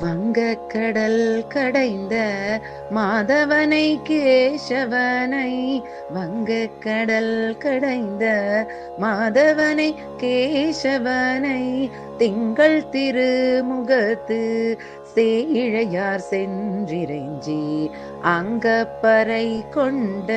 வங்கக் கடல் கடைந்த மாதவனை கேசவனை, வங்கக் கடல் கடைந்த மாதவனை கேசவனை, திங்கள் திருமுகத்து சேயிழையார் சென்றிறைஞ்சி அங்கப்பறை கொண்ட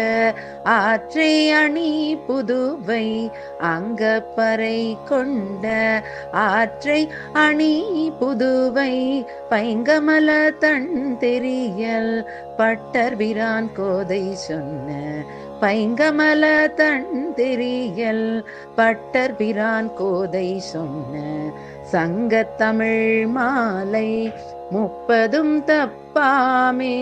ஆற்றை அணி புதுவை, அங்கப்பறை கொண்ட ஆற்றை அணி புதுவை, பைங்கமல தன் தெரியல் பட்டர்பிரான் கோதை சொன்ன, பைங்கமல தன் தெரியல் பட்டர்பிரான் கோதை சொன்ன, சங்கத்தமிழ் மாலை 30 தப்பாமே,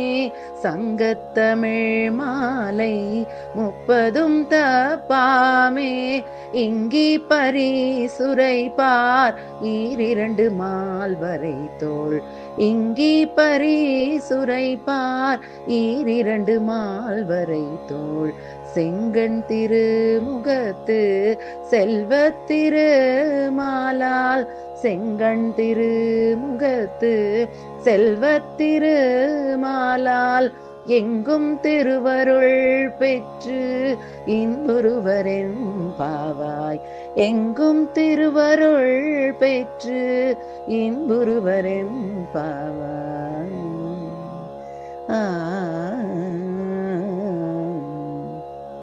சங்கத்தமிழ் மாலை 30 தப்பாமே, இங்கி பரிசுரைப்பார் 2 மால்வரை தோள், இங்கி பரிசுரைப்பார் 2 மால்வரை தோள், செங்கண் திருமுகத்து செல்வத் திருமாலால், செங்கண் திருமுகத்து செல்வத் திருமாலால், எங்கும் திருவருள் பெற்று இன்புறுவரென் பாவாய், எங்கும் திருவருள் பெற்று இன்புறுவரென் பாவாய்.